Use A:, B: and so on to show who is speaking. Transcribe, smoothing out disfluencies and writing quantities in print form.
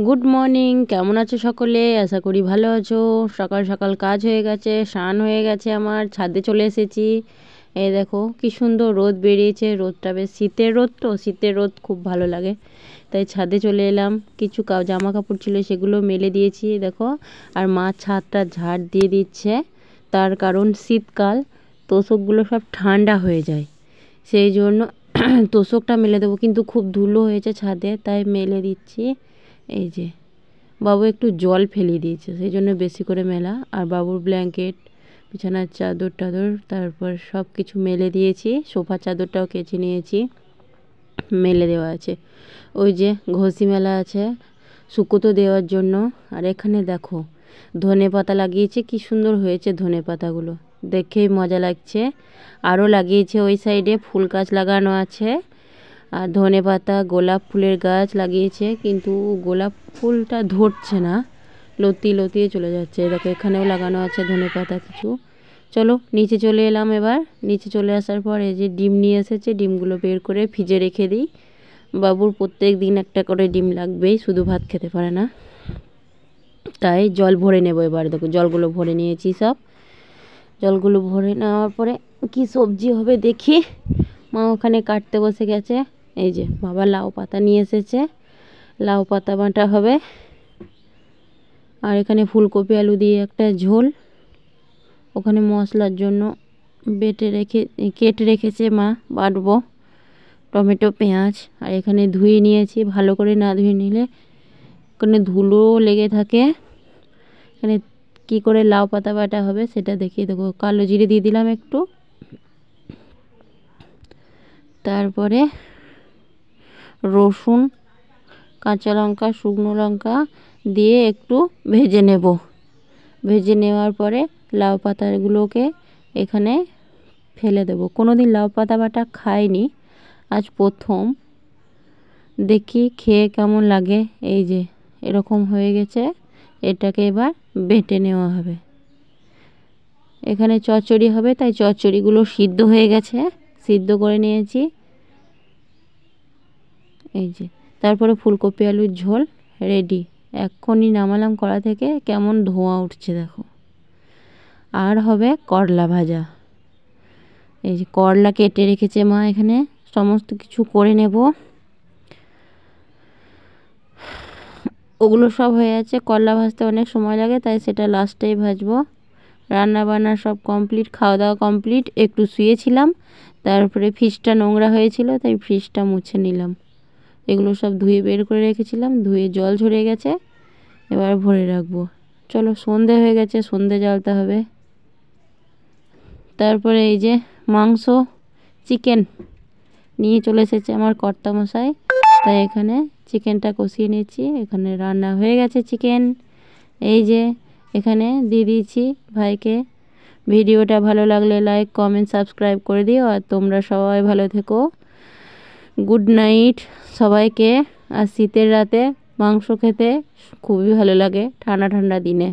A: Good morning, কেমন আছো সকলে? আশা করি ভালো আছো। সকাল সকাল কাজ হয়ে গেছে, স্নান হয়ে গেছে, আমার ছাদে চলে এসেছি। এই দেখো কি সুন্দর রোদ বেরিয়েছে। রোদটা বেশ শীতের রোদ, তো শীতের রোদ খুব ভালো লাগে, তাই ছাদে চলে এলাম। কিছু জামা কাপড় ছিল সেগুলো মেলে দিয়েছি দেখো। আর মা ছাদটা ঝাড় দিয়ে দিচ্ছে, তার কারণ শীতকাল, তোষকগুলো সব ঠান্ডা হয়ে যায়, সেই জন্য তোষকটা মেলে দেবো। কিন্তু খুব ধুলো হয়েছে ছাদে, তাই মেলে দিচ্ছি। এই যে বাবু একটু জল ফেলিয়ে দিয়েছে, সেই জন্য বেশি করে মেলা। আর বাবুর ব্ল্যাঙ্কেট, বিছানার চাদর টাদর, তারপর সব কিছু মেলে দিয়েছি। সোফা চাদরটাও কেচে নিয়েছি, মেলে দেওয়া আছে। ওই যে ঘষি মেলা আছে শুকোতে দেওয়ার জন্য। আর এখানে দেখো ধনে পাতা লাগিয়েছে, কি সুন্দর হয়েছে ধনে পাতাগুলো, দেখেই মজা লাগছে। আরও লাগিয়েছে ওই সাইডে ফুল গাছ লাগানো আছে। আর ধনে পাতা, গোলাপ ফুলের গাছ লাগিয়েছে, কিন্তু গোলাপ ফুলটা ধরছে না, লতিয়ে লতিয়ে চলে যাচ্ছে। দেখো এখানেও লাগানো আছে ধনে পাতা কিছু। চলো নিচে চলে এলাম। এবার নিচে চলে আসার পর এই যে ডিম নিয়ে এসেছে, ডিমগুলো বের করে ফ্রিজে রেখে দিই। বাবুর প্রত্যেক দিন একটা করে ডিম লাগবেই, শুধু ভাত খেতে পারে না, তাই জল ভরে নেবো। এবার দেখো জলগুলো ভরে নিয়েছি সব। জলগুলো ভরে নেওয়ার পরে কি সবজি হবে দেখি। মা ওখানে কাটতে বসে গেছে। এই যে বাবা লাউ পাতা নিয়ে এসেছে, লাউ পাতা বাটা হবে। আর এখানে ফুলকপি আলু দিয়ে একটা ঝোল। ওখানে মশলার জন্য কেটে রেখেছে মা, বাটবো। টমেটো, পেঁয়াজ। আর এখানে ধুয়ে নিয়েছি, ভালো করে না ধুয়ে নিলে ওখানে ধুলো লেগে থাকে। এখানে কি করে লাউ পাতা বাটা হবে সেটা দেখিয়ে দেবো। কালো জিরে দিয়ে দিলাম একটু, তারপরে রসুন, কাঁচা লঙ্কা, শুকনো লঙ্কা দিয়ে একটু ভেজে নেব। ভেজে নেওয়ার পরে লাউ পাতাগুলোকে এখানে ফেলে দেবো। কোনো দিন লাউ পাতা বাটা খাইনি, আজ প্রথম, দেখি খেয়ে কেমন লাগে। এই যে এরকম হয়ে গেছে, এটাকে এবার বেটে নেওয়া হবে। এখানে চচ্চড়ি হবে, তাই চচ্চড়িগুলো সিদ্ধ হয়ে গেছে, সিদ্ধ করে নিয়েছি। এই যে তারপরে ফুলকপি আলুর ঝোল রেডি। এক্ষুনি নামালাম কড়া থেকে, কেমন ধোঁয়া উঠছে দেখো। আর হবে করলা ভাজা। এই যে করলা কেটে রেখেছে মা, এখানে সমস্ত কিছু করে নেব। ওগুলো সব হয়ে আছে। করলা ভাজতে অনেক সময় লাগে, তাই সেটা লাস্টেই ভাজবো। রান্না বান্না সব কমপ্লিট, খাওয়া দাওয়া কমপ্লিট। একটু শুয়েছিলাম, তারপরে ফ্রিজটা নোংরা হয়েছিল, তাই ফ্রিজটা মুছে নিলাম। এগুলো সব ধুয়ে বের করে রেখেছিলাম, ধুয়ে জল ঝরে গেছে, এবার ভরে রাখবো। চলো সন্ধে হয়ে গেছে, সন্ধে জ্বালতে হবে। তারপরে এই যে মাংস, চিকেন নিয়ে চলে এসেছে আমার কর্তামশাই, তাই এখানে চিকেনটা কষিয়ে নিচ্ছি। এখানে রান্না হয়ে গেছে চিকেন। এই যে এখানে দিয়ে দিয়েছি ভাইকে। ভিডিওটা ভালো লাগলে লাইক, কমেন্ট, সাবস্ক্রাইব করে দিও। আর তোমরা সবাই ভালো থেকো। গুড নাইট সবাইকে। আর শীতের রাতে মাংস খেতে খুবই ভালো লাগে, ঠান্ডা ঠান্ডা দিনে।